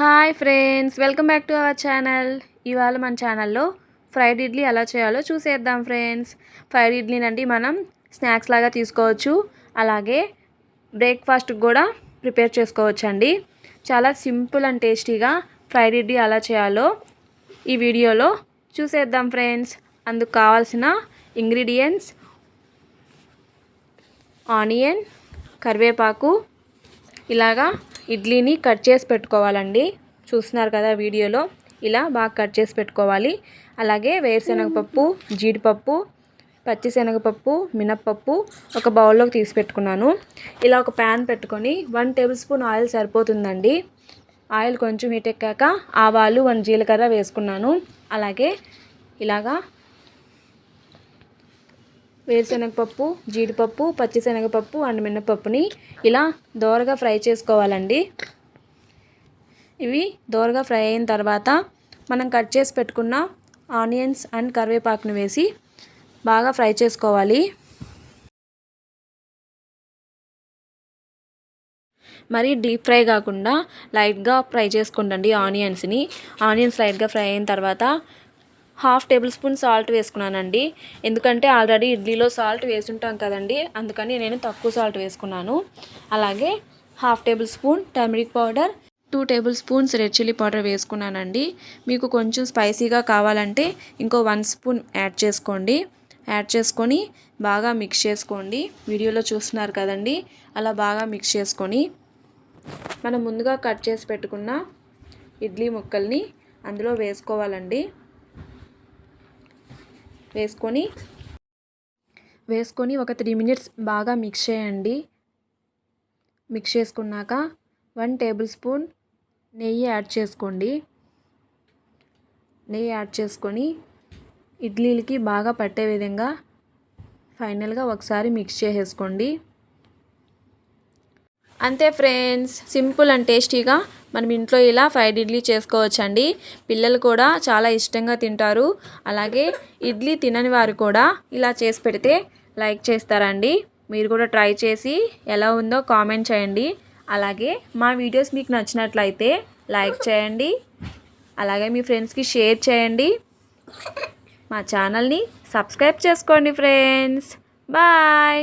Hi friends, welcome back to our channel. ఇవాళ మన ఛానల్లో ఫ్రైడ్ ఇడ్లీ ఎలా చేయాలో చూసేద్దాం ఫ్రెండ్స్. ఫ్రైడ్ ఇడ్లీనండి మనం స్నాక్స్ లాగా తీసుకోవచ్చు, అలాగే బ్రేక్ఫాస్ట్కి కూడా ప్రిపేర్ చేసుకోవచ్చు అండి. చాలా సింపుల్ అండ్ టేస్టీగా ఫ్రైడ్ ఇడ్లీ ఎలా చేయాలో ఈ వీడియోలో చూసేద్దాం ఫ్రెండ్స్. అందుకు కావాల్సిన ఇంగ్రీడియంట్స్: ఆనియన్, కరివేపాకు, ఇలాగా ఇడ్లీని కట్ చేసి పెట్టుకోవాలండి. చూస్తున్నారు కదా వీడియోలో, ఇలా బాగా కట్ చేసి పెట్టుకోవాలి. అలాగే వేరుశనగపప్పు, జీడిపప్పు, పచ్చిశనగపప్పు, మినప్పప్పు ఒక బౌల్లోకి తీసి పెట్టుకున్నాను. ఇలా ఒక ప్యాన్ పెట్టుకొని 1 టేబుల్ స్పూన్ ఆయిల్ సరిపోతుందండి. ఆయిల్ కొంచెం హీట్ ఎక్కాక ఆవాలు, 1 జీలకర్ర వేసుకున్నాను. అలాగే ఇలాగా వేరుశనగపప్పు, జీడిపప్పు, పచ్చిశనగపప్పు అండ్ మినపప్పుని ఇలా దోరగా ఫ్రై చేసుకోవాలండి. ఇవి దోరగా ఫ్రై అయిన తర్వాత మనం కట్ చేసి పెట్టుకున్న ఆనియన్స్ అండ్ కరివేపాకుని వేసి బాగా ఫ్రై చేసుకోవాలి. మరి డీప్ ఫ్రై కాకుండా లైట్గా ఫ్రై చేసుకోండి ఆనియన్స్ని. ఆనియన్స్ లైట్గా ఫ్రై అయిన తర్వాత 1/2 టేబుల్ స్పూన్ సాల్ట్ వేసుకున్నానండి. ఎందుకంటే ఆల్రెడీ ఇడ్లీలో సాల్ట్ వేసుంటాం కదండి, అందుకని నేను తక్కువ సాల్ట్ వేసుకున్నాను. అలాగే 1/2 table spoon turmeric powder, 2 table spoons red chilli powder వేసుకున్నానండి. మీకు కొంచెం స్పైసీగా కావాలంటే ఇంకో 1 స్పూన్ యాడ్ చేసుకోండి. యాడ్ చేసుకొని బాగా మిక్స్ చేసుకోండి. వీడియోలో చూస్తున్నారు కదండి, అలా బాగా మిక్స్ చేసుకొని మనం ముందుగా కట్ చేసి పెట్టుకున్న ఇడ్లీ ముక్కల్ని అందులో వేసుకోవాలండి. వేసుకొని ఒక 3 మినిట్స్ బాగా మిక్స్ చేయండి. మిక్స్ చేసుకున్నాక 1 టేబుల్ స్పూన్ నెయ్యి యాడ్ చేసుకోండి. నెయ్యి యాడ్ చేసుకొని ఇడ్లీలకి బాగా పట్టే విధంగా ఫైనల్గా ఒకసారి మిక్స్ చేసేసుకోండి. అంతే ఫ్రెండ్స్, సింపుల్ అండ్ టేస్టీగా మనం ఇంట్లో ఇలా ఫ్రైడ్ ఇడ్లీ చేసుకోవచ్చండి. పిల్లలు కూడా చాలా ఇష్టంగా తింటారు. అలాగే ఇడ్లీ తినని వారు కూడా ఇలా చేసి పెడితే లైక్ చేస్తారండి. మీరు కూడా ట్రై చేసి ఎలా ఉందో కామెంట్ చేయండి. అలాగే మా వీడియోస్ మీకు నచ్చినట్లయితే లైక్ చేయండి. అలాగే మీ ఫ్రెండ్స్కి షేర్ చేయండి. మా ఛానల్ని సబ్స్క్రైబ్ చేసుకోండి ఫ్రెండ్స్. బాయ్.